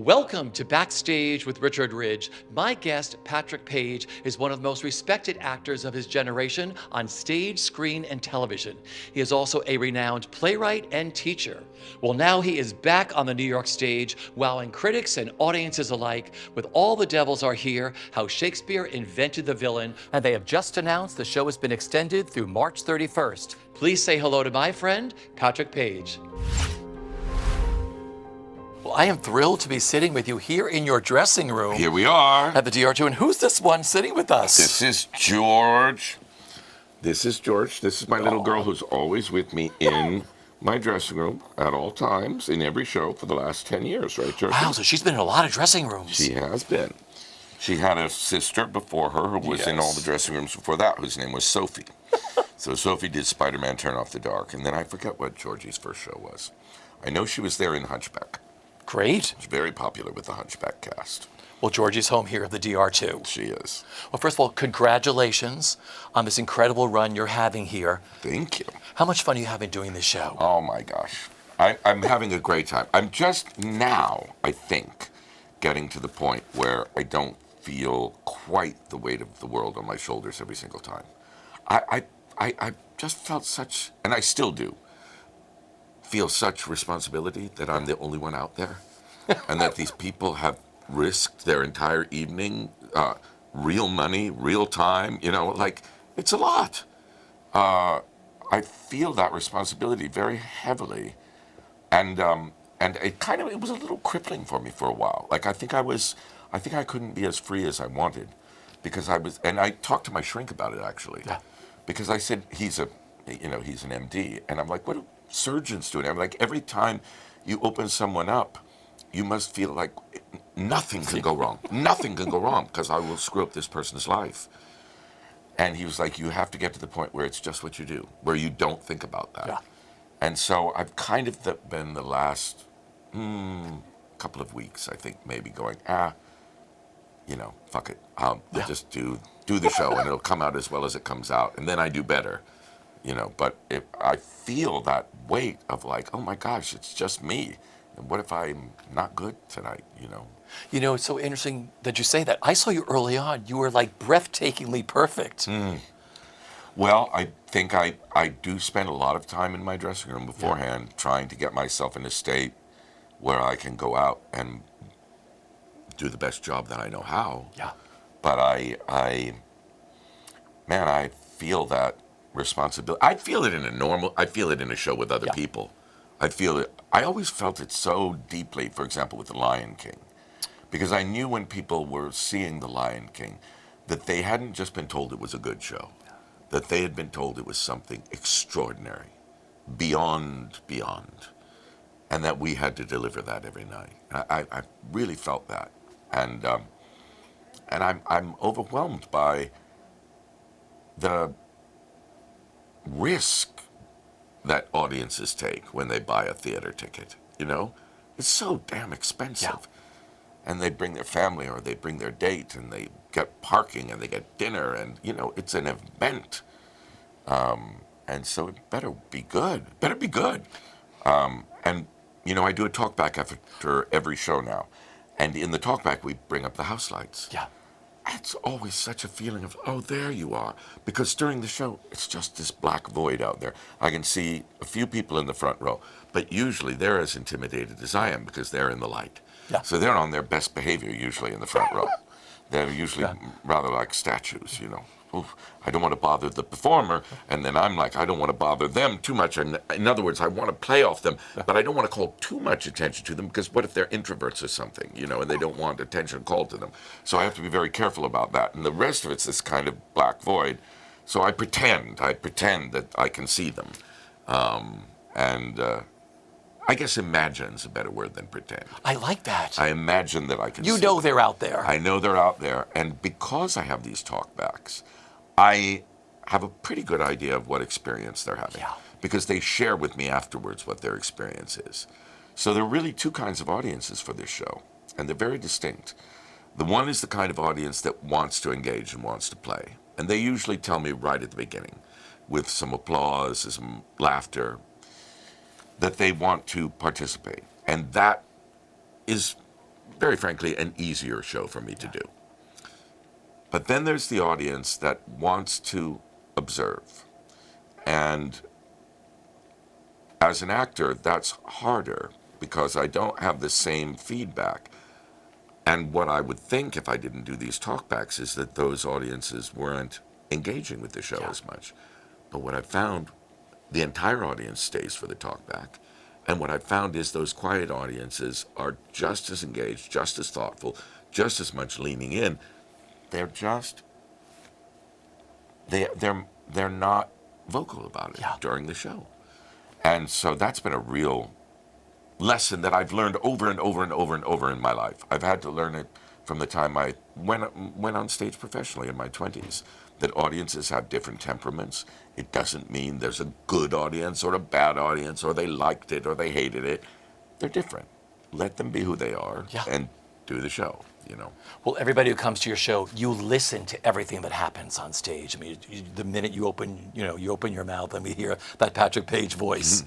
Welcome to Backstage with Richard Ridge. My guest, Patrick Page, is one of the most respected actors of his generation on stage, screen, and television. He is also a renowned playwright and teacher. Well, now he is back on the New York stage, wowing critics and audiences alike with All the Devils Are Here, How Shakespeare Invented the Villain, and they have just announced the show has been extended through March 31st. Please say hello to my friend, Patrick Page. Well, I am thrilled to be sitting with you here in your dressing room. Here we are. At the DR2. And who's this one sitting with us? This is George. This is my little girl who's always with me in my dressing room at all times, in every show for the last 10 years, right, George? Wow, so she's been in a lot of dressing rooms. She has been. She had a sister before her who was in all the dressing rooms before that, whose name was Sophie. So Sophie did Spider-Man Turn Off the Dark, and then I forget what Georgie's first show was. I know she was there in Hunchback. Great. She's very popular with the Hunchback cast. Well, Georgie's home here at the DR2. She is. Well, first of all, congratulations on this incredible run you're having here. Thank you. How much fun are you having doing this show? Oh, my gosh. I'm having a great time. I'm just now, I think, getting to the point where I don't feel quite the weight of the world on my shoulders every single time. I just felt such, and I still do, feel such responsibility that I'm the only one out there, and that these people have risked their entire evening, real money, real time, like, it's a lot. I feel that responsibility very heavily, and it was a little crippling for me for a while. Like, I think I couldn't be as free as I wanted, because and I talked to my shrink about it, actually. Yeah. Because I said, he's an MD, and I'm like, what do surgeons do? And I'm like, every time you open someone up, you must feel like nothing can go wrong. Nothing can go wrong, because I will screw up this person's life. And he was like, you have to get to the point where it's just what you do, where you don't think about that. Yeah. And so I've kind of been the last couple of weeks, I think, maybe going, fuck it. I'll just do the show, and it'll come out as well as it comes out, and then I do better. But if I feel that weight of like, oh my gosh, it's just me. And what if I'm not good tonight, It's so interesting that you say that. I saw you early on. You were like breathtakingly perfect. Well, I think I do spend a lot of time in my dressing room beforehand trying to get myself in a state where I can go out and do the best job that I know how. Yeah. But I feel that responsibility. I feel it in a show with other people. I always felt it so deeply, for example, with The Lion King, because I knew when people were seeing The Lion King that they hadn't just been told it was a good show, that they had been told it was something extraordinary, beyond, and that we had to deliver that every night. I really felt that, and I'm overwhelmed by the risk that audiences take when they buy a theater ticket. It's so damn expensive. And they bring their family, or they bring their date, and they get parking, and they get dinner, and it's an event. And so it better be good. And I do a talkback after every show now, and in the talkback we bring up the house lights. Yeah. It's always such a feeling of, oh, there you are. Because during the show, it's just this black void out there. I can see a few people in the front row, but usually they're as intimidated as I am because they're in the light. Yeah. So they're on their best behavior usually in the front row. They're usually rather like statues, Oof, I don't want to bother the performer, and then I'm like, I don't want to bother them too much. And in other words, I want to play off them, but I don't want to call too much attention to them, because what if they're introverts or something, and they don't want attention called to them. So I have to be very careful about that. And the rest of it's this kind of black void. So I pretend that I can see them. I guess imagine's a better word than pretend. I like that. I imagine that I can see them. They're out there. I know they're out there. And because I have these talkbacks, I have a pretty good idea of what experience they're having. Yeah. Because they share with me afterwards what their experience is. So there are really two kinds of audiences for this show, and they're very distinct. The one is the kind of audience that wants to engage and wants to play. And they usually tell me right at the beginning, with some applause and some laughter, that they want to participate. And that is very frankly, an easier show for me to do. But then there's the audience that wants to observe. And as an actor, that's harder because I don't have the same feedback. And what I would think if I didn't do these talkbacks is that those audiences weren't engaging with the show as much. But what I found, the entire audience stays for the talkback. And what I found is those quiet audiences are just as engaged, just as thoughtful, just as much leaning in. They're just, they're not vocal about it during the show. And so that's been a real lesson that I've learned over and over and over and over in my life. I've had to learn it from the time I went on stage professionally in my 20s, that audiences have different temperaments. It doesn't mean there's a good audience or a bad audience, or they liked it or they hated it. They're different. Let them be who they are and do the show, you know. Well, everybody who comes to your show, you listen to everything that happens on stage. I mean, the minute you open your mouth and we hear that Patrick Page voice.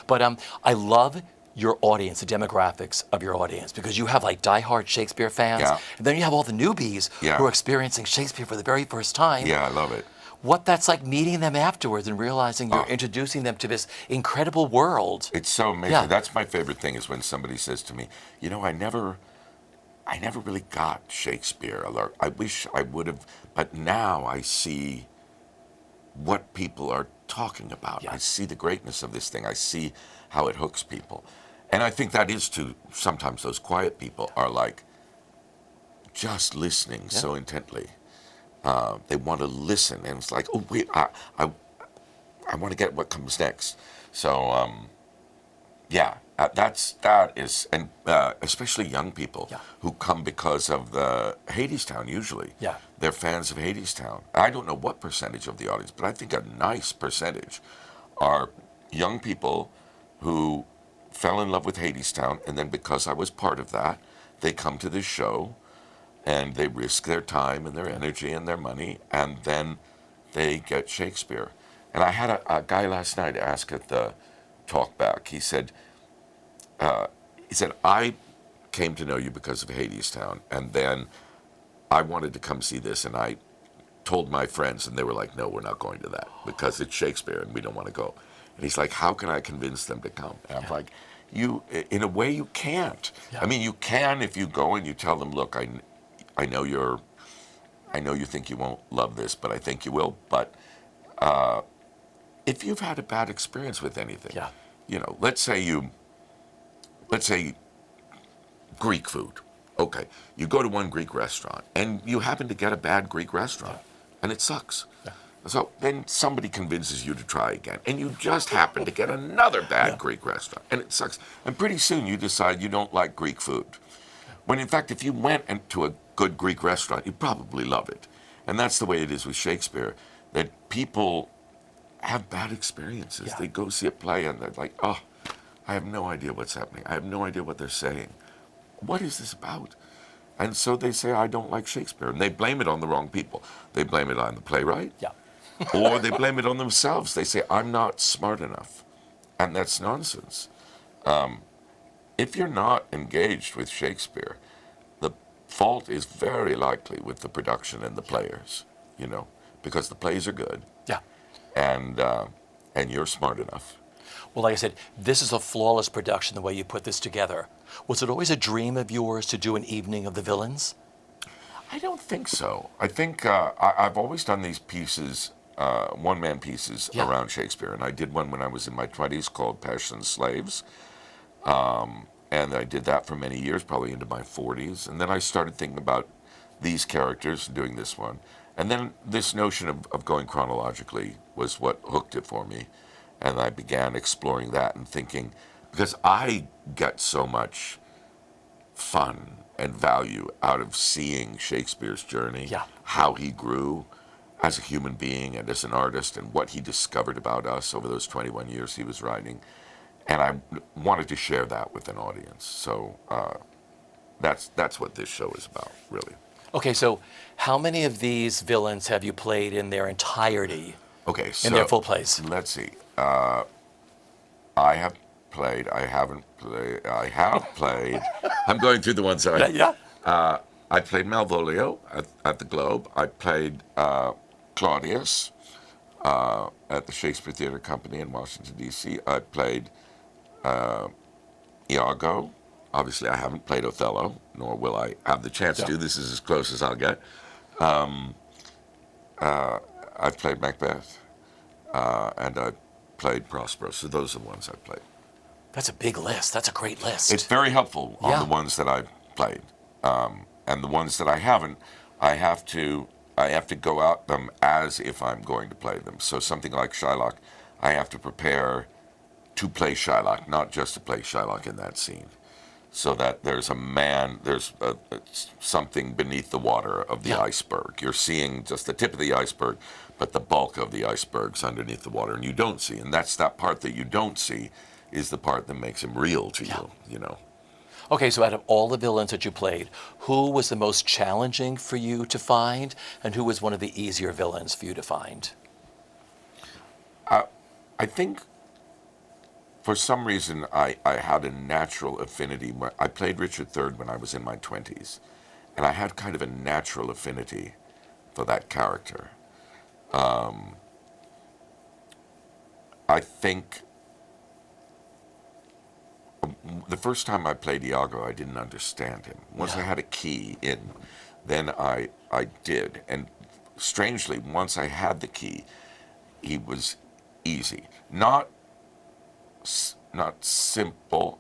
But I love your audience, the demographics of your audience, because you have like diehard Shakespeare fans, and then you have all the newbies who are experiencing Shakespeare for the very first time. Yeah, I love it. What that's like meeting them afterwards and realizing you're introducing them to this incredible world. It's so amazing. Yeah. That's my favorite thing, is when somebody says to me, you know, I never really got Shakespeare. I wish I would have, but now I see what people are talking about. I see the greatness of this thing. I see how it hooks people. And I think that is too, sometimes those quiet people are like just listening so intently. They want to listen, and it's like, oh wait, I want to get what comes next. So that is, and especially young people who come because of the Hadestown. Usually, they're fans of Hadestown. I don't know what percentage of the audience, but I think a nice percentage are young people who fell in love with Hadestown, and then because I was part of that, they come to this show, and they risk their time and their energy and their money, and then they get Shakespeare. And I had a guy last night ask at the talkback. He said, I came to know you because of Hadestown, and then I wanted to come see this, and I told my friends, and they were like, no, we're not going to that because it's Shakespeare and we don't want to go. And he's like, how can I convince them to come? And I'm like, in a way, you can't. I mean, you can if you go and you tell them, look, I know you think you won't love this, but I think you will. But if you've had a bad experience with anything, you know, let's say Greek food. Okay, you go to one Greek restaurant and you happen to get a bad Greek restaurant, and it sucks. So then somebody convinces you to try again, and you just happen to get another bad Greek restaurant, and it sucks. And pretty soon you decide you don't like Greek food. When in fact, if you went to a good Greek restaurant, you'd probably love it. And that's the way it is with Shakespeare, that people have bad experiences. They go see a play and they're like, oh, I have no idea what's happening. I have no idea what they're saying. What is this about? And so they say, I don't like Shakespeare. And they blame it on the wrong people. They blame it on the playwright. Or they blame it on themselves. They say, I'm not smart enough. And that's nonsense. If you're not engaged with Shakespeare, the fault is very likely with the production and the players, you know, because the plays are good. And you're smart enough. Well, like I said, this is a flawless production, the way you put this together. Was it always a dream of yours to do an evening of the villains? I don't think so. I think I've always done these pieces, one-man pieces around Shakespeare. And I did one when I was in my 20s called Passion's Slaves. And I did that for many years, probably into my 40s. And then I started thinking about these characters, doing this one. And then this notion of going chronologically was what hooked it for me. And I began exploring that and thinking, because I get so much fun and value out of seeing Shakespeare's journey, how he grew as a human being and as an artist, and what he discovered about us over those 21 years he was writing. And I wanted to share that with an audience. So that's what this show is about, really. Okay, so how many of these villains have you played in their entirety? Okay, so in their full plays? Let's see. I have played. I haven't played. I have played. I'm going through the ones that I played Malvolio at the Globe. I played Claudius at the Shakespeare Theatre Company in Washington, D.C. I played Iago. Obviously, I haven't played Othello, nor will I have the chance to. This is as close as I'll get. I've played Macbeth, and I played Prospero. So those are the ones I played. That's a big list. That's a great list. It's very helpful on the ones that I've played, and the ones that I haven't, I have to go out them as if I'm going to play them. So something like Shylock, I have to prepare to play Shylock, not just to play Shylock in that scene. So that there's something beneath the water of the iceberg. You're seeing just the tip of the iceberg, but the bulk of the iceberg's underneath the water, and you don't see. And that's that part that you don't see is the part that makes him real to you, you know. Okay, so out of all the villains that you played, who was the most challenging for you to find, and who was one of the easier villains for you to find? I think for some reason, I had a natural affinity. I played Richard III when I was in my 20s, and I had kind of a natural affinity for that character. I think the first time I played Iago, I didn't understand him. Once I had a key in, then I did. And strangely, once I had the key, he was easy. Not simple.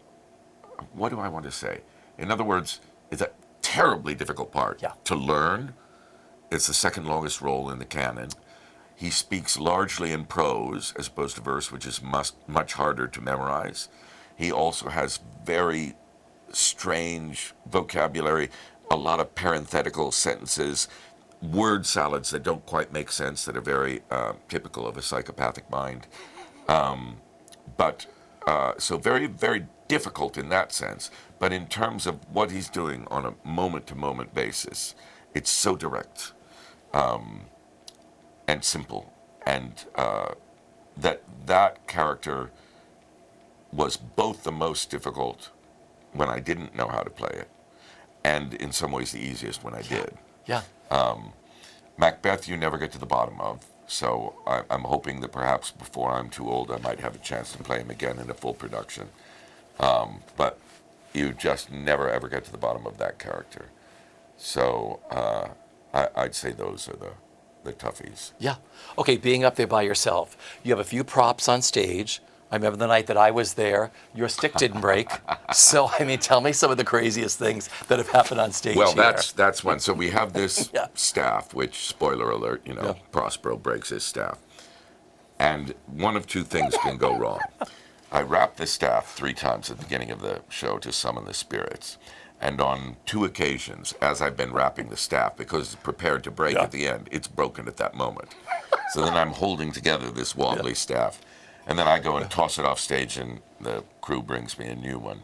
What do I want to say? In other words, it's a terribly difficult part to learn. It's the second longest role in the canon. He speaks largely in prose as opposed to verse, which is much harder to memorize. He also has very strange vocabulary, a lot of parenthetical sentences, word salads that don't quite make sense, that are very typical of a psychopathic mind. So very, very difficult in that sense. But in terms of what he's doing on a moment-to-moment basis, it's so direct and simple. And that character was both the most difficult when I didn't know how to play it, and in some ways the easiest when I did. Macbeth, you never get to the bottom of. So I'm hoping that perhaps before I'm too old, I might have a chance to play him again in a full production. But you just never, ever get to the bottom of that character. So I'd say those are the toughies. Yeah. Okay, being up there by yourself, you have a few props on stage. I remember the night that I was there, your stick didn't break. So, I mean, tell me some of the craziest things that have happened on stage Well, here. that's one. So we have this staff, which, spoiler alert, Prospero breaks his staff. And one of two things can go wrong. I wrap the staff 3 times at the beginning of the show to summon the spirits. And on 2 occasions, as I've been wrapping the staff, because it's prepared to break at the end, it's broken at that moment. So then I'm holding together this wobbly staff. And then I go and toss it off stage, and the crew brings me a new one.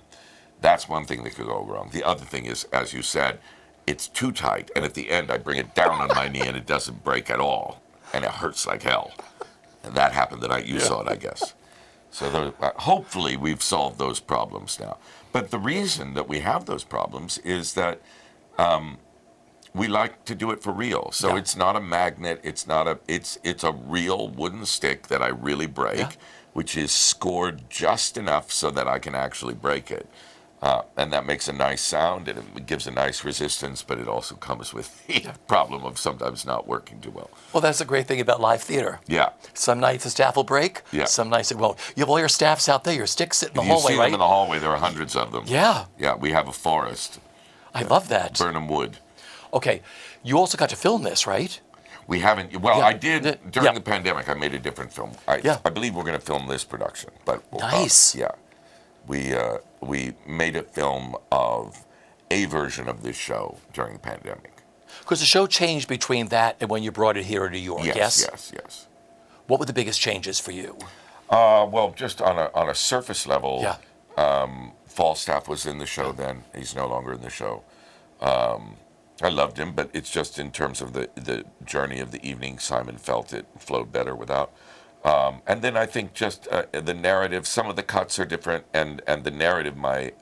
That's one thing that could go wrong. The other thing is, as you said, it's too tight, and at the end I bring it down on my knee, and it doesn't break at all, and it hurts like hell. And that happened the night you saw it, I guess. So hopefully we've solved those problems now. But the reason that we have those problems is that we like to do it for real. So it's not a magnet. It's a real wooden stick that I really break, which is scored just enough so that I can actually break it. And that makes a nice sound, and it gives a nice resistance, but it also comes with the problem of sometimes not working too well. Well, that's the great thing about live theater. Yeah. Some nights the staff will break. Yeah. Some nights it won't. You have all your staffs out there. Your sticks sit in the hallway, right? You see them in the hallway. There are hundreds of them. Yeah. Yeah, we have a forest. I love that. Burnham Wood. Okay. You also got to film this, right? We haven't. Well, I did during the pandemic. I made a different film. I believe we're going to film this production. But nice. We made a film of a version of this show during the pandemic. Because the show changed between that and when you brought it here to New York, yes? Yes. What were the biggest changes for you? Well, just on a surface level, Falstaff was in the show then. He's no longer in the show. I loved him, but it's just in terms of the journey of the evening, Simon felt it flowed better without. And then I think just the narrative, some of the cuts are different, and the narrative, my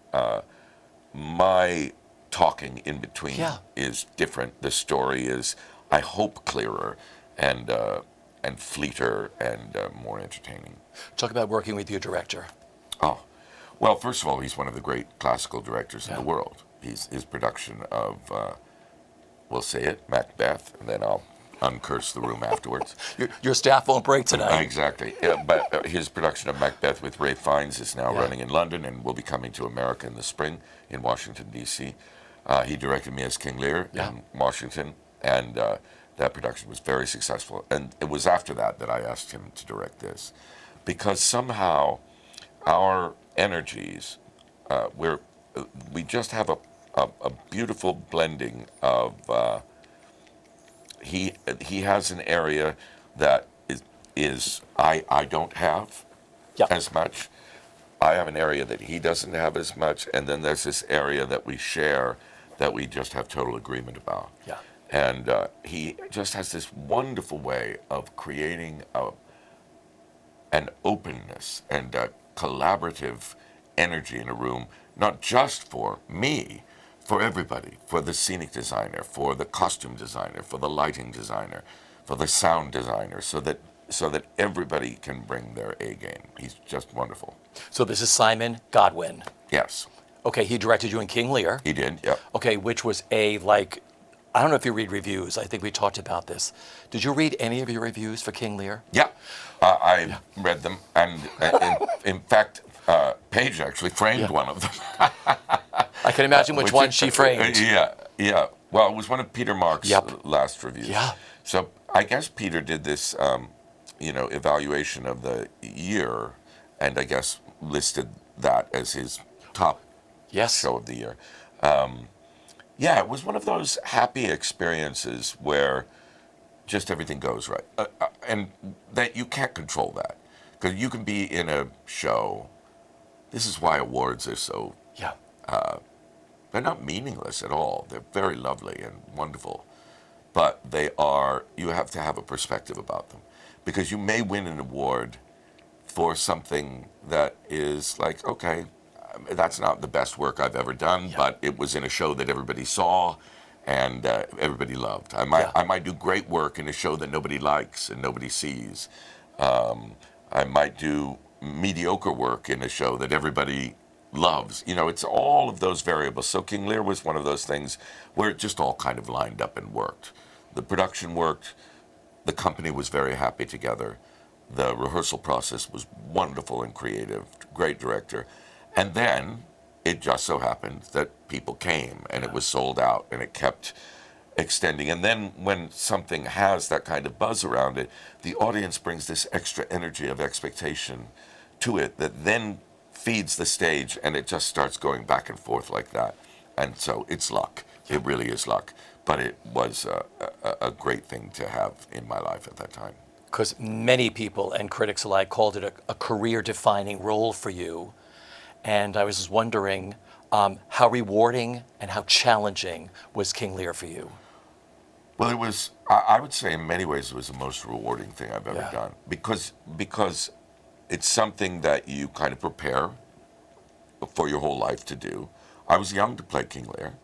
talking in between Yeah. is different. The story is, I hope, clearer and fleeter and more entertaining. Talk about working with your director. Oh, well, first of all, he's one of the great classical directors in Yeah. the world. His production of, we'll say it, Macbeth, and then I'll uncurse the room afterwards. Your staff won't break tonight. Exactly. Yeah, but his production of Macbeth with Ralph Fiennes is now Yeah. running in London and will be coming to America in the spring in Washington, D.C. He directed me as King Lear Yeah. in Washington, and that production was very successful. And it was after that that I asked him to direct this, because somehow our energies, we just have a beautiful blending of. He has an area that is I don't have Yeah. as much. I have an area that he doesn't have as much, and then there's this area that we share that we just have total agreement about. Yeah. And he just has this wonderful way of creating an openness and a collaborative energy in a room, not just for me, for everybody, for the scenic designer, for the costume designer, for the lighting designer, for the sound designer, so that everybody can bring their A game. He's just wonderful. So this is Simon Godwin. Yes, Okay, he directed you in King Lear. he did. Yeah. Okay, which was I don't know if you read reviews. I think we talked about this. Did you read any of your reviews for King Lear? Yeah, I read them, and in fact, Paige actually framed one of them. I can imagine which one she framed. Yeah. Well, it was one of Peter Mark's last reviews. Yeah. So I guess Peter did this, evaluation of the year, and I guess listed that as his top Yes. show of the year. Yeah, it was one of those happy experiences where just everything goes right, and that you can't control that, because you can be in a show. This is why awards are so. Yeah. They're not meaningless at all. They're very lovely and wonderful, but you have to have a perspective about them, because you may win an award for something that is like, okay, that's not the best work I've ever done, but it was in a show that everybody saw and everybody loved. I might do great work in a show that nobody likes and nobody sees. I might do mediocre work in a show that everybody loves. It's all of those variables. So King Lear was one of those things where it just all kind of lined up and worked. The production worked. The company was very happy together. The rehearsal process was wonderful and creative. Great director. And then it just so happened that people came and it was sold out and it kept extending. And then when something has that kind of buzz around it, the audience brings this extra energy of expectation to it that then feeds the stage, and it just starts going back and forth like that. And so it's luck. It really is luck. But it was a great thing to have in my life at that time. Because many people and critics alike called it a career-defining role for you. And I was just wondering how rewarding and how challenging was King Lear for you? Well, it was, I would say in many ways, it was the most rewarding thing I've ever done. Because it's something that you kind of prepare for your whole life to do. I was young to play King Lear.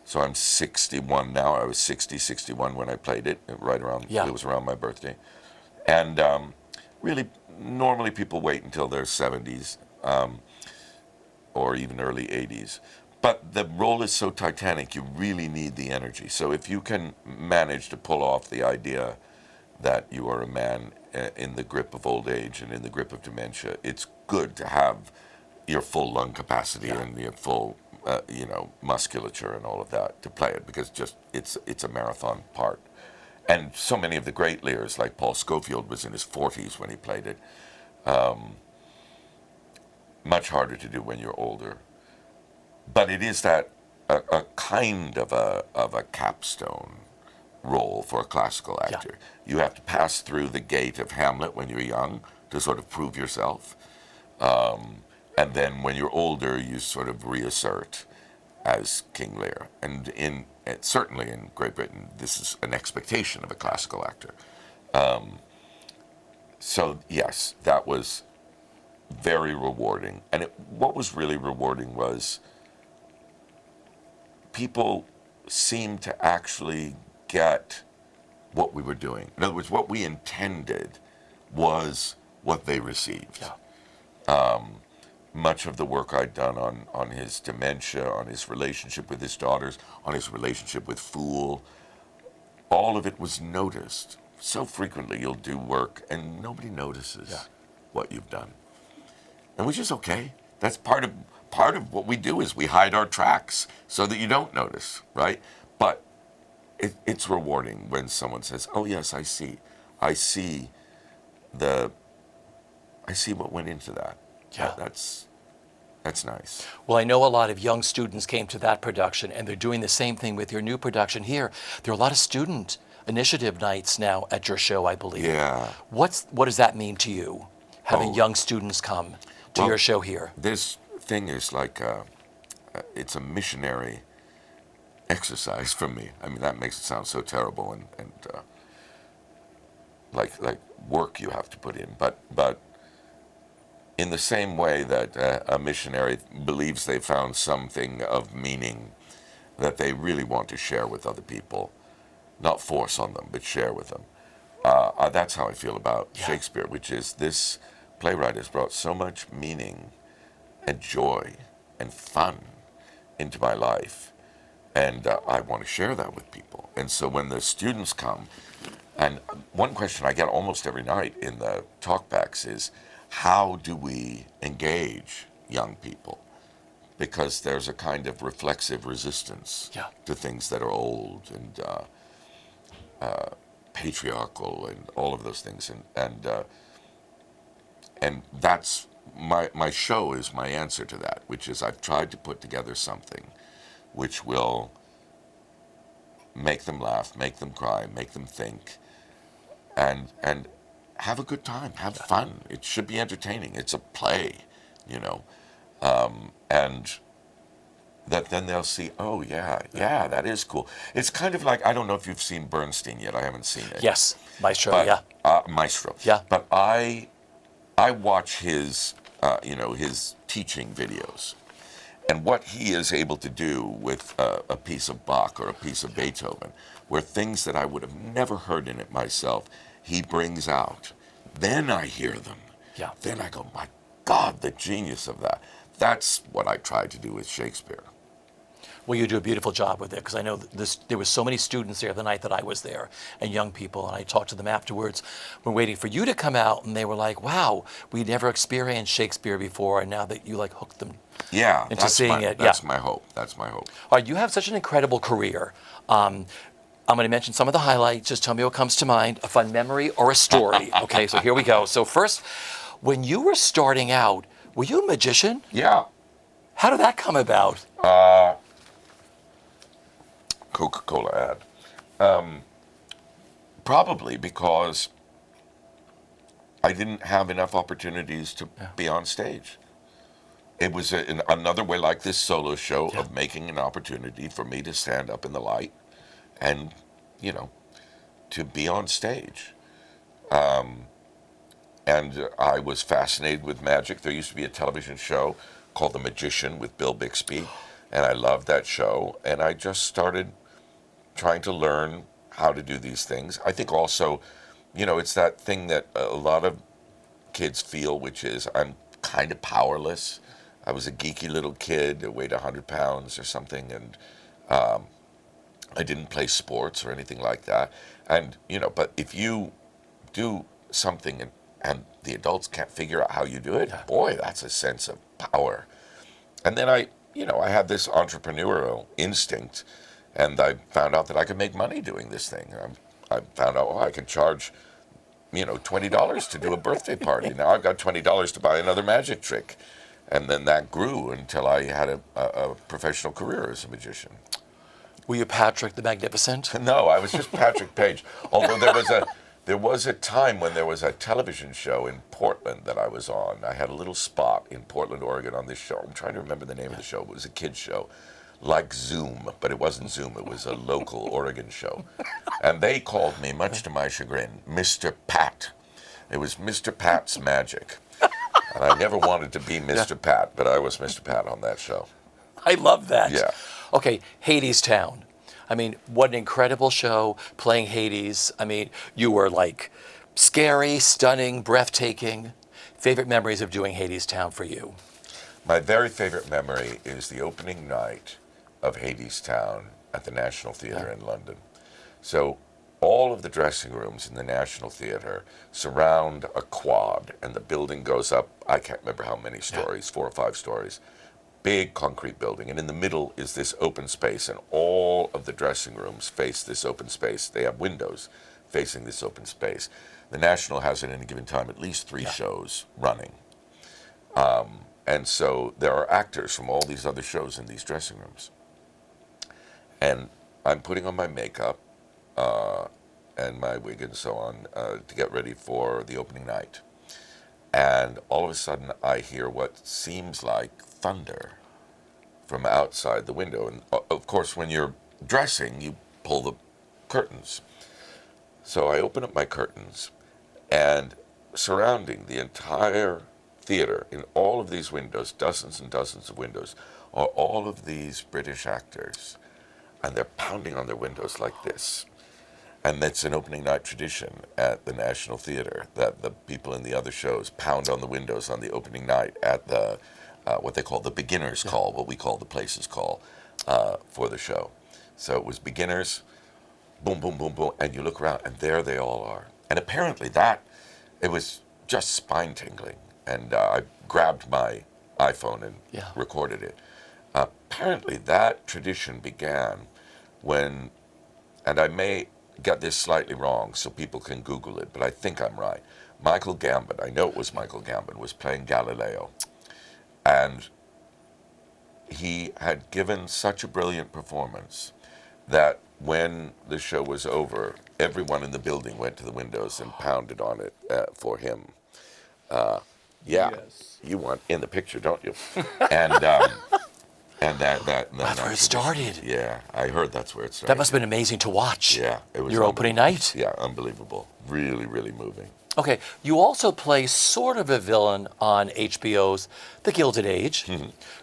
So I'm 61 now. I was 61 when I played it, right around, it was around my birthday. And really, normally people wait until their 70s or even early 80s. But the role is so titanic, you really need the energy. So if you can manage to pull off the idea that you are a man in the grip of old age and in the grip of dementia, it's good to have your full lung capacity and your full, musculature and all of that to play it, because it's a marathon part. And so many of the great Lears, like Paul Scofield, was in his 40s when he played it. Much harder to do when you're older. But it is that a kind of a capstone role for a classical actor. You have to pass through the gate of Hamlet when you're young to sort of prove yourself. And then when you're older, you sort of reassert as King Lear. And certainly in Great Britain, this is an expectation of a classical actor. So yes, that was very rewarding. And what was really rewarding was people seemed to actually get what we were doing. In other words, what we intended was what they received. Yeah. Much of the work I'd done on his dementia, on his relationship with his daughters, on his relationship with Fool, all of it was noticed. So frequently you'll do work and nobody notices what you've done. And which is okay. That's part of what we do is we hide our tracks so that you don't notice, right? But it's rewarding when someone says, "Oh yes, I see what went into that." Yeah. That's nice. Well, I know a lot of young students came to that production, and they're doing the same thing with your new production here. There are a lot of student initiative nights now at your show, I believe. Yeah. What does that mean to you, having young students come to your show here? This thing is like it's a missionary exercise for me. I mean, that makes it sound so terrible and like work you have to put in, but in the same way that a missionary believes they found something of meaning that they really want to share with other people, not force on them, but share with them. That's how I feel about Shakespeare, which is this playwright has brought so much meaning and joy and fun into my life, and I want to share that with people. And so when the students come, and one question I get almost every night in the talkbacks is, how do we engage young people? Because there's a kind of reflexive resistance to things that are old and patriarchal and all of those things. And that's my show is my answer to that, which is I've tried to put together something which will make them laugh, make them cry, make them think, and have a good time, have fun. It should be entertaining. It's a play, and that then they'll see, oh yeah, that is cool. It's kind of like, I don't know if you've seen Bernstein yet. I haven't seen it. Yes, Maestro. Maestro. Yeah. But I watch his his teaching videos, and what he is able to do with a piece of Bach or a piece of Beethoven, where things that I would have never heard in it myself, he brings out. Then I hear them. Yeah. Then I go, my God, the genius of that. That's what I tried to do with Shakespeare. Well, you do a beautiful job with it, because I know there were so many students there the night that I was there, and young people, and I talked to them afterwards. We're waiting for you to come out, and they were like, wow, we never experienced Shakespeare before, and now that you hooked them into seeing it. That's my hope. That's my hope. All right, you have such an incredible career. I'm going to mention some of the highlights. Just tell me what comes to mind, a fun memory or a story. Okay, so here we go. So first, when you were starting out, were you a magician? Yeah. How did that come about? Coca-Cola ad. Probably because I didn't have enough opportunities to be on stage. It was another way, like this solo show, of making an opportunity for me to stand up in the light and, to be on stage. And I was fascinated with magic. There used to be a television show called The Magician with Bill Bixby, and I loved that show. And I just started trying to learn how to do these things. I think also, it's that thing that a lot of kids feel, which is I'm kind of powerless. I was a geeky little kid that weighed 100 pounds or something, and I didn't play sports or anything like that. And, but if you do something and the adults can't figure out how you do it, boy, that's a sense of power. And then I had this entrepreneurial instinct, and I found out that I could make money doing this thing. I found out, I could charge, $20 to do a birthday party. Now I've got $20 to buy another magic trick. And then that grew until I had a professional career as a magician. Were you Patrick the Magnificent? No, I was just Patrick Page. Although there was a time when there was a television show in Portland that I was on. I had a little spot in Portland, Oregon on this show. I'm trying to remember the name of the show. It was a kid's show, like Zoom, but it wasn't Zoom. It was a local Oregon show. And they called me, much to my chagrin, Mr. Pat, It was Mr. Pat's magic. And I never wanted to be Mr. Pat, but I was Mr. Pat on that show. I love that. Yeah. Okay, Hadestown. I mean, what an incredible show playing Hades. I mean, you were like scary, stunning, breathtaking. Favorite memories of doing Hadestown for you? My very favorite memory is the opening night of Hadestown at the National Theatre in London. So all of the dressing rooms in the National Theatre surround a quad, and the building goes up, I can't remember how many stories, 4 or 5 stories. Big concrete building, and in the middle is this open space, and all of the dressing rooms face this open space. They have windows facing this open space. The National has at any given time at least 3 shows running. And so there are actors from all these other shows in these dressing rooms. And I'm putting on my makeup and my wig and so on to get ready for the opening night. And all of a sudden I hear what seems like thunder from outside the window. And of course, when you're dressing, you pull the curtains. So I open up my curtains, and surrounding the entire theater, in all of these windows, dozens and dozens of windows, are all of these British actors. And they're pounding on their windows like this. And that's an opening night tradition at the National Theatre, that the people in the other shows pound on the windows on the opening night at the what they call the beginner's call, what we call the place's call for the show. So it was beginners, boom, boom, boom, boom, and you look around, and there they all are. And apparently it was just spine-tingling. And I grabbed my iPhone and recorded it. Apparently that tradition began when, and I may get this slightly wrong so people can Google it, but I think I'm right. Michael Gambon, I know it was Michael Gambon, was playing Galileo. And he had given such a brilliant performance that when the show was over, everyone in the building went to the windows and pounded on it for him. Yes. You want in the picture, don't you? And that's where it started. Yeah, I heard that's where it started. That must have been amazing to watch. Yeah, it was your opening night. Yeah, unbelievable. Really, really moving. Okay, you also play sort of a villain on HBO's The Gilded Age,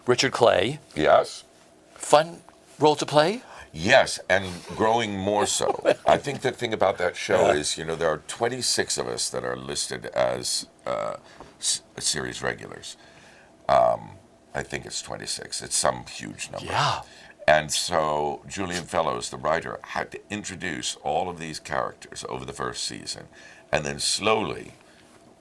Richard Clay. Yes. Fun role to play? Yes, and growing more so. I think the thing about that show is, there are 26 of us that are listed as series regulars. I think it's 26. It's some huge number. Yeah. And so Julian Fellows, the writer, had to introduce all of these characters over the first season, and then slowly,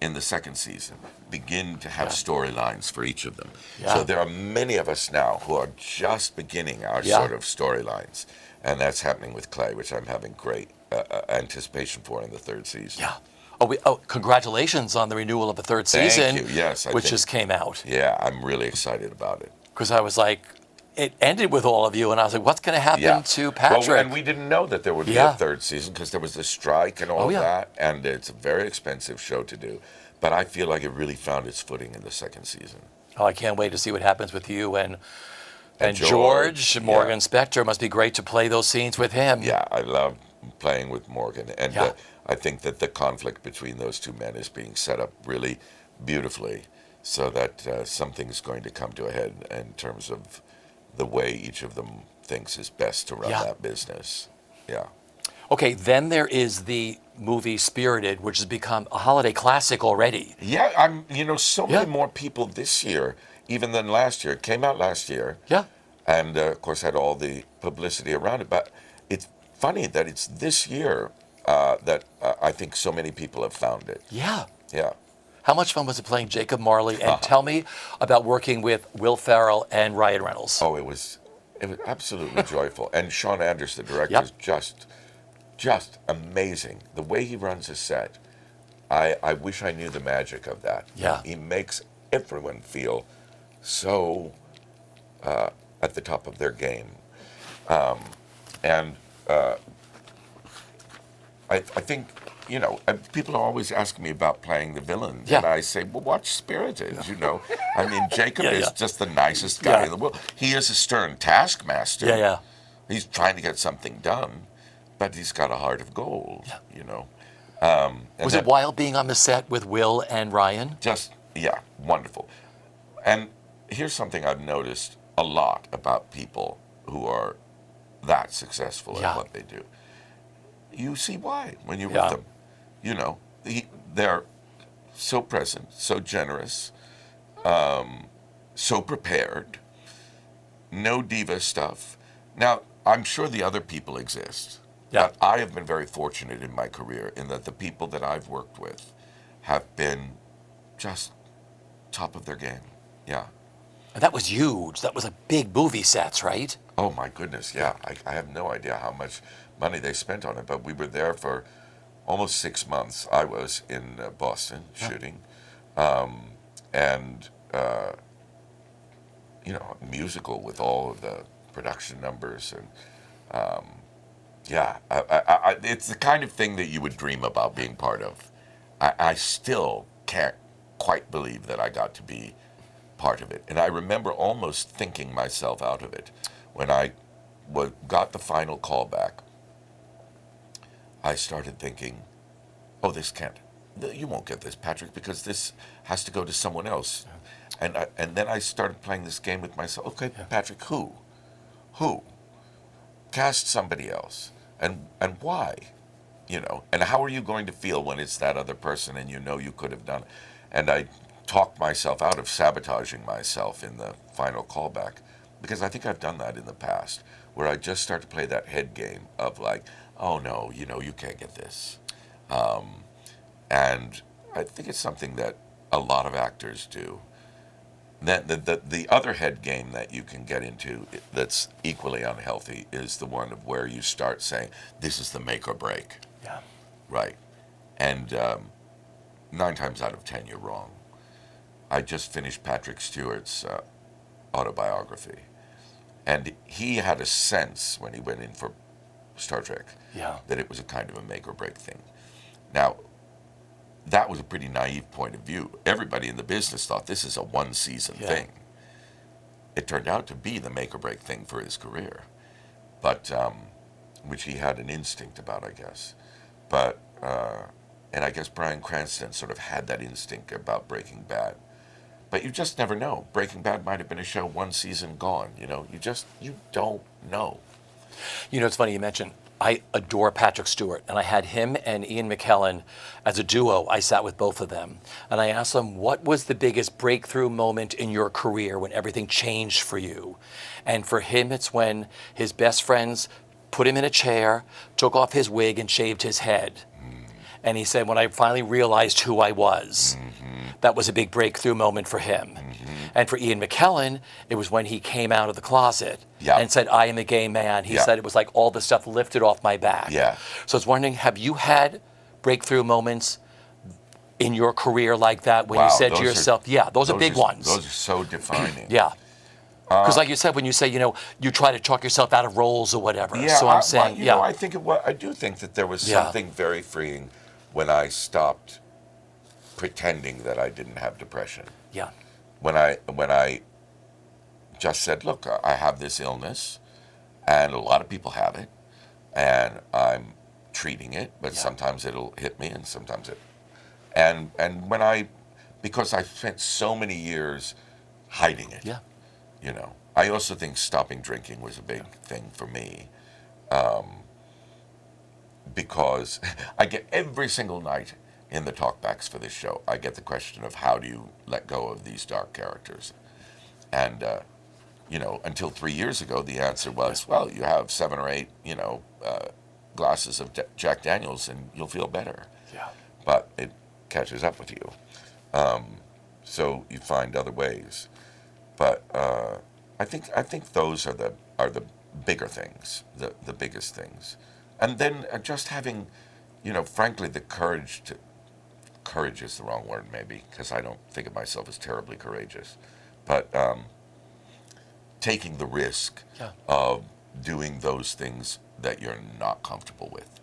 in the second season, begin to have storylines for each of them. Yeah. So there are many of us now who are just beginning our sort of storylines, and that's happening with Clay, which I'm having great anticipation for in the 3rd season. Yeah. Congratulations on the renewal of the 3rd season. Thank you. Yes, which just came out. Yeah, I'm really excited about it. Because I was like, it ended with all of you, and I was like, what's going to happen to Patrick? Well, and we didn't know that there would be a 3rd season because there was the strike and all that, and it's a very expensive show to do. But I feel like it really found its footing in the 2nd season. Oh, I can't wait to see what happens with you and George. Morgan Spector. Must be great to play those scenes with him. Yeah, I love playing with Morgan, and I think that the conflict between those two men is being set up really beautifully so that something's going to come to a head in terms of the way each of them thinks is best to run that business. Yeah. Okay, then there is the movie Spirited, which has become a holiday classic already. Yeah, so many more people this year, even than last year. It came out last year. Yeah. And, of course, had all the publicity around it. But it's funny that it's this year that I think so many people have found it. Yeah. Yeah. How much fun was it playing Jacob Marley? And tell me about working with Will Ferrell and Ryan Reynolds. Oh, it was absolutely joyful. And Sean Anders, the director, is just amazing. The way he runs a set, I wish I knew the magic of that. Yeah. He makes everyone feel so at the top of their game. I think, people are always asking me about playing the villain. Yeah. And I say, well, watch Spirited, I mean, Jacob is just the nicest guy in the world. He is a stern taskmaster. Yeah. He's trying to get something done, but he's got a heart of gold, And Was then it wild being on the set with Will and Ryan? just, yeah, wonderful. And here's something I've noticed a lot about people who are that successful Yeah. at what they do. You see why when you're Yeah. with them. You know, they're so present, so generous, so prepared, no diva stuff. Now, I'm sure the other people exist. Yeah. But I have been very fortunate in my career in that the people that I've worked with have been just top of their game. Yeah. And that was huge. That was a big movie sets, right? Oh my goodness, yeah. I have no idea how much money they spent on it, but we were there for almost 6 months. I was in Boston shooting, and a musical with all of the production numbers and yeah, it's the kind of thing that you would dream about being part of. I still can't quite believe that I got to be part of it. And I remember almost thinking myself out of it. When I got the final call back, I started thinking, oh, you won't get this, Patrick, because this has to go to someone else. And then I started playing this game with myself. Okay, Patrick, who? Cast somebody else. And why? And how are you going to feel when it's that other person and you could have done it? And I talked myself out of sabotaging myself in the final callback, because I think I've done that in the past, where I just start to play that head game of like, oh no, you can't get this. And I think it's something that a lot of actors do. Then the other head game that you can get into that's equally unhealthy is the one of where you start saying, this is the make or break. Yeah. Right. And 9 times out of 10, you're wrong. I just finished Patrick Stewart's autobiography. And he had a sense when he went in for Star Trek that it was a kind of a make or break thing. Now, that was a pretty naive point of view. Everybody in the business thought this is a one-season thing. It turned out to be the make or break thing for his career, but which he had an instinct about, I guess. But and I guess Bryan Cranston sort of had that instinct about Breaking Bad. But you just never know. Breaking Bad might have been a show 1 season gone. You don't know. It's funny you mentioned, I adore Patrick Stewart, and I had him and Ian McKellen as a duo. I sat with both of them, and I asked them, what was the biggest breakthrough moment in your career when everything changed for you? And for him, it's when his best friends put him in a chair, took off his wig, and shaved his head. And he said, when I finally realized who I was, that was a big breakthrough moment for him. And for Ian McKellen, it was when he came out of the closet and said, I am a gay man. He said it was like all the stuff lifted off my back. So I was wondering, have you had breakthrough moments in your career like that when you said to yourself, those are big ones. Those are so defining. Because like you said, when you say, you try to talk yourself out of roles or whatever. Yeah, so I'm saying, I do think that there was something very freeing when I stopped pretending that I didn't have depression. When I just said, look, I have this illness, and a lot of people have it, and I'm treating it, but sometimes it'll hit me, and sometimes it, and because I spent so many years hiding it. I also think stopping drinking was a big thing for me, because I get every single night in the talkbacks for this show, I get the question of how do you let go of these dark characters? And, until 3 years ago, the answer was, well, you have 7 or 8, glasses of Jack Daniels and you'll feel better. But it catches up with you. So you find other ways. But I think those are the bigger things, the biggest things. And then just having, frankly, the courage is the wrong word maybe, because I don't think of myself as terribly courageous, but taking the risk of doing those things that you're not comfortable with.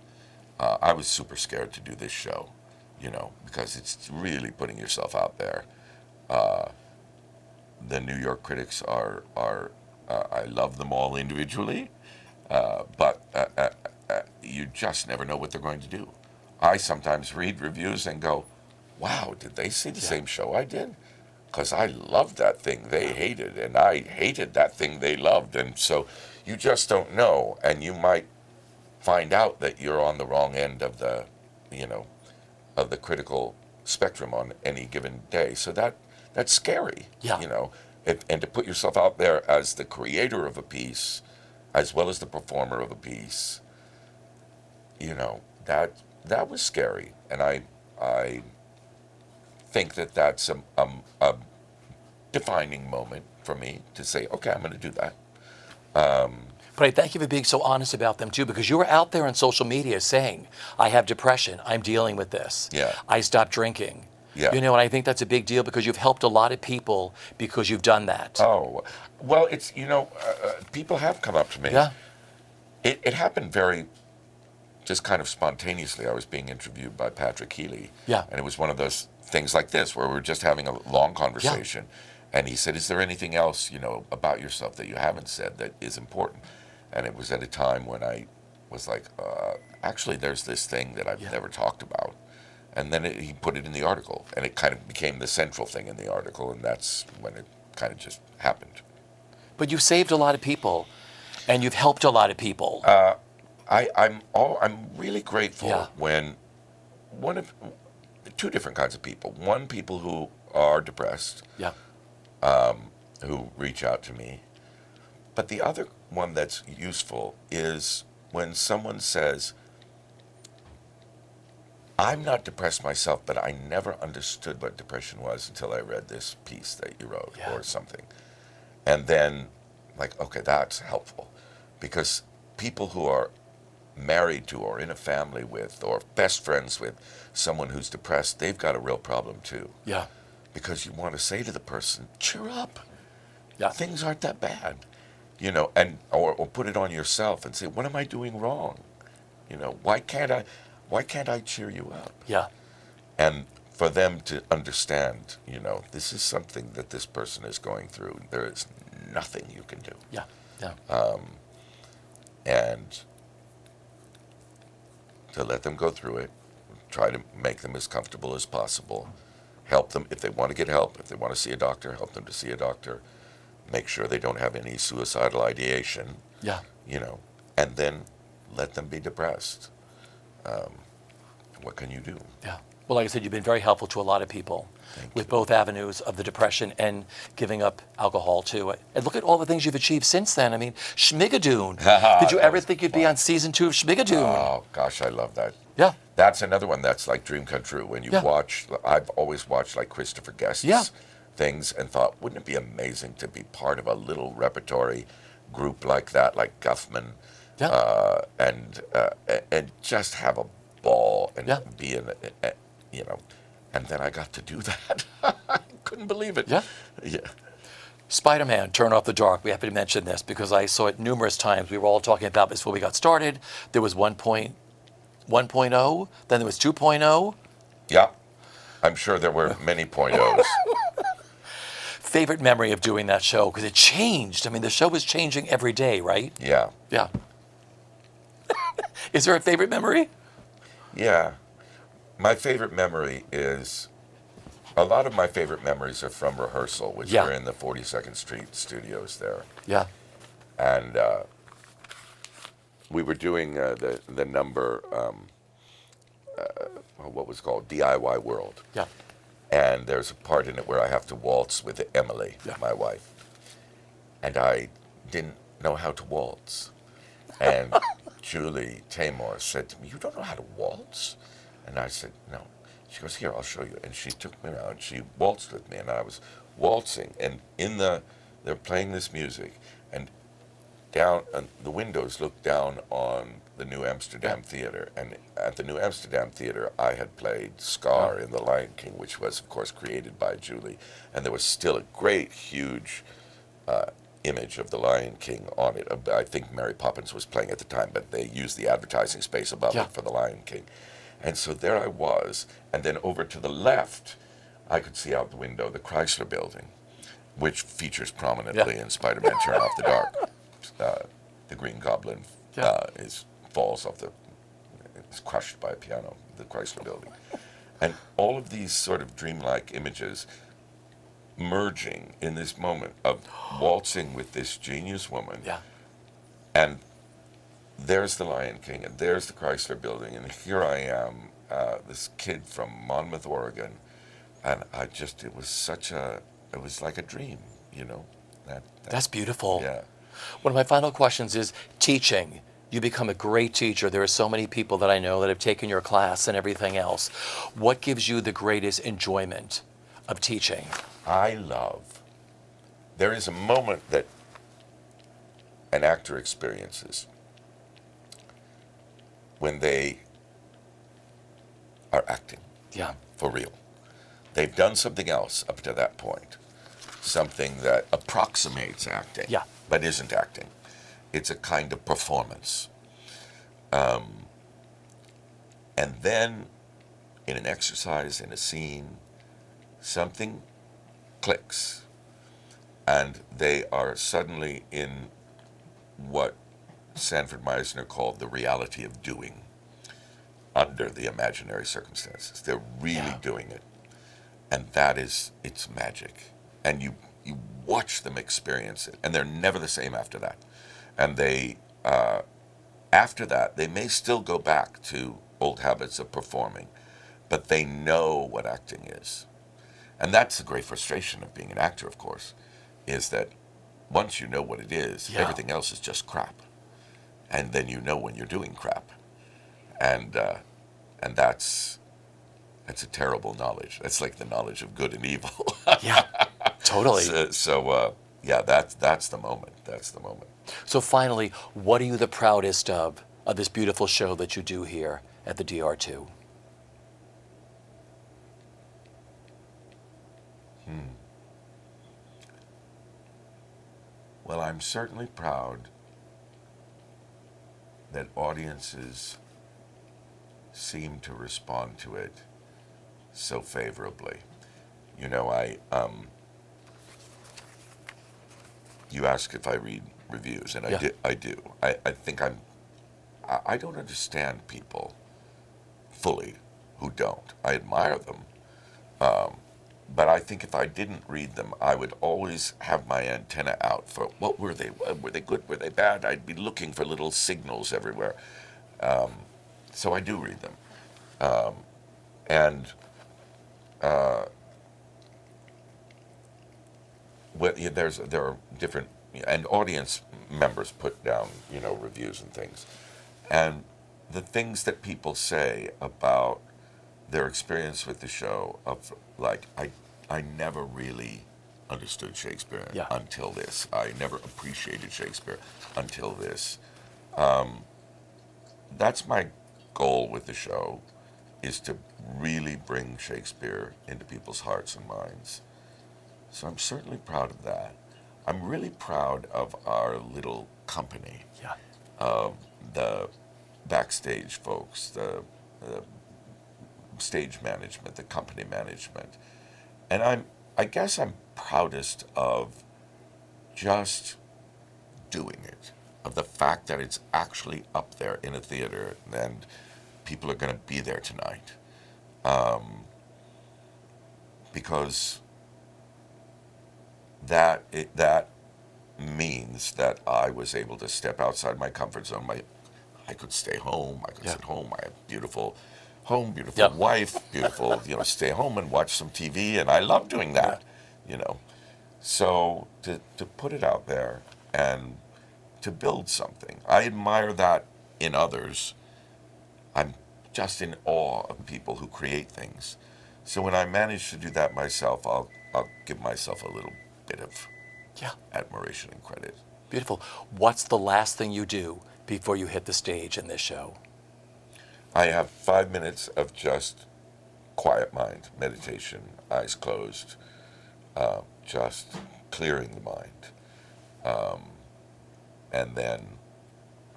I was super scared to do this show, because it's really putting yourself out there. The New York critics are I love them all individually, but you just never know what they're going to do. I sometimes read reviews and go, wow, did they see the Yeah. same show I did? Because I loved that thing they hated, and I hated that thing they loved. And so you just don't know, and you might find out that you're on the wrong end of the, of the critical spectrum on any given day. So that's scary, Yeah. And to put yourself out there as the creator of a piece, as well as the performer of a piece, that was scary. And I think that's a defining moment for me to say, okay, I'm going to do that. But I thank you for being so honest about them too, because you were out there on social media saying, I have depression, I'm dealing with this. Yeah. I stopped drinking. Yeah. And I think that's a big deal because you've helped a lot of people because you've done that. Oh, well, it's, people have come up to me. Yeah. It happened very, just kind of spontaneously. I was being interviewed by Patrick Healy. Yeah. And it was one of those things like this where we were just having a long conversation. Yeah. And he said, is there anything else, about yourself that you haven't said that is important? And it was at a time when I was like, actually, there's this thing that I've never talked about. And then he put it in the article, and it kind of became the central thing in the article, and that's when it kind of just happened. But you've saved a lot of people, and you've helped a lot of people. I'm really grateful when two different kinds of people. One, people who are depressed, who reach out to me. But the other one that's useful is when someone says, I'm not depressed myself, but I never understood what depression was until I read this piece that you wrote or something. And then, like, okay, that's helpful. Because people who are married to or in a family with or best friends with someone who's depressed, they've got a real problem too. Yeah. Because you want to say to the person, cheer up. Yeah. Things aren't that bad. And or put it on yourself and say, what am I doing wrong? Why can't I cheer you up? Yeah. And for them to understand, this is something that this person is going through. There is nothing you can do. Yeah. Yeah. And to let them go through it, try to make them as comfortable as possible, help them if they want to get help, if they want to see a doctor, help them to see a doctor, make sure they don't have any suicidal ideation, and then let them be depressed. What can you do? Yeah. Well, like I said, you've been very helpful to a lot of people with both avenues of the depression and giving up alcohol too. And look at all the things you've achieved since then. I mean, Schmigadoon. Did you ever think you'd be on season 2 of Schmigadoon? Oh, gosh, I love that. Yeah. That's another one that's like dream come true. When you watch, I've always watched like Christopher Guest's things and thought, wouldn't it be amazing to be part of a little repertory group like that, like Guffman, and just have a ball and be in, and then I got to do that. I couldn't believe it. Yeah. Yeah. Spider-Man, Turn Off the Dark. We have to mention this because I saw it numerous times. We were all talking about this before we got started. There was 1.0, then there was 2.0. Yeah. I'm sure there were many .0s. Favorite memory of doing that show? Because it changed. I mean, the show was changing every day, right? Yeah. Yeah. Is there a favorite memory? Yeah. My favorite memory is, a lot of my favorite memories are from rehearsal, which were in the 42nd Street studios there. Yeah. And we were doing the number, what was called DIY World. Yeah. And there's a part in it where I have to waltz with Emily, my wife. And I didn't know how to waltz. And Julie Taymor said to me, you don't know how to waltz? And I said, no. She goes, here, I'll show you. And she took me around. She waltzed with me, and I was waltzing. And they're playing this music, and down the windows looked down on the New Amsterdam Theater. And at the New Amsterdam Theater, I had played Scar in The Lion King, which was, of course, created by Julie. And there was still a great, huge image of The Lion King on it. I think Mary Poppins was playing at the time, but they used the advertising space above it for The Lion King. And so there I was, and then over to the left, I could see out the window the Chrysler Building, which features prominently in Spider-Man Turn Off the Dark. The Green Goblin falls off the is crushed by a piano, the Chrysler Building. And all of these sort of dreamlike images merging in this moment of waltzing with this genius woman. Yeah. And there's the Lion King, and there's the Chrysler Building, and here I am, this kid from Monmouth, Oregon, and it was like a dream, you know. That's beautiful. Yeah. One of my final questions is teaching. You become a great teacher. There are so many people that I know that have taken your class and everything else. What gives you the greatest enjoyment of teaching? There is a moment that an actor experiences when they are acting. Yeah. For real. They've done something else up to that point, something that approximates acting, Yeah. but isn't acting. It's a kind of performance. And then, in an exercise, in a scene, something clicks, and they are suddenly in what Sanford Meisner called the reality of doing under the imaginary circumstances. They're really doing it. And it's magic. And you watch them experience it, and they're never the same after that. And they, after that, they may still go back to old habits of performing, but they know what acting is. And that's the great frustration of being an actor, of course, is that once you know what it is, everything else is just crap. And then you know when you're doing crap. And that's a terrible knowledge. That's like the knowledge of good and evil. Yeah, totally. That's the moment. That's the moment. So finally, what are you the proudest of this beautiful show that you do here at the DR2? Well, I'm certainly proud that audiences seem to respond to it so favorably. You know, you ask if I read reviews, and I do. I think I don't understand people fully who don't. I admire them. But I think if I didn't read them, I would always have my antenna out for what were they? Were they good? Were they bad? I'd be looking for little signals everywhere. So I do read them. There are different, and audience members put down, reviews and things. And the things that people say about their experience with the show of, like, I never really understood Shakespeare until this. I never appreciated Shakespeare until this. That's my goal with the show, is to really bring Shakespeare into people's hearts and minds. So I'm certainly proud of that. I'm really proud of our little company, the backstage folks, the stage management, the company management. And I guess I'm proudest of just doing it, of the fact that it's actually up there in a theater and people are going to be there tonight. Because that means that I was able to step outside my comfort zone. I could stay home. I could sit home. I have beautiful home, beautiful wife, beautiful, stay home and watch some TV, and I love doing that, So to put it out there and to build something, I admire that in others. I'm just in awe of people who create things. So when I manage to do that myself, I'll give myself a little bit of admiration and credit. Beautiful. What's the last thing you do before you hit the stage in this show? I have 5 minutes of just quiet mind, meditation, eyes closed, just clearing the mind. And then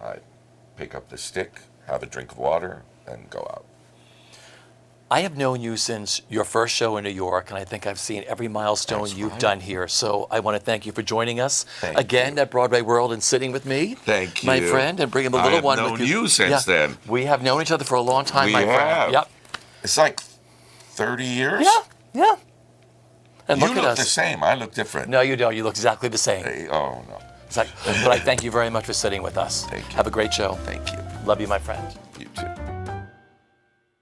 I pick up the stick, have a drink of water, and go out. I have known you since your first show in New York, and I think I've seen every milestone That's you've right. done here. So I want to thank you for joining us Thank again you. at Broadway World and sitting with me. Thank my you. friend, and bringing the little I have one known with you. you since then. We have known each other for a long time, We my have. friend. Yep. It's like 30 years. Yeah. And You look look at us. the same. I look different. No, you don't. You look exactly the same. Hey, oh, no. But I thank you very much for sitting with us. Thank you. Have a great show. Thank you. Love you, my friend. You too.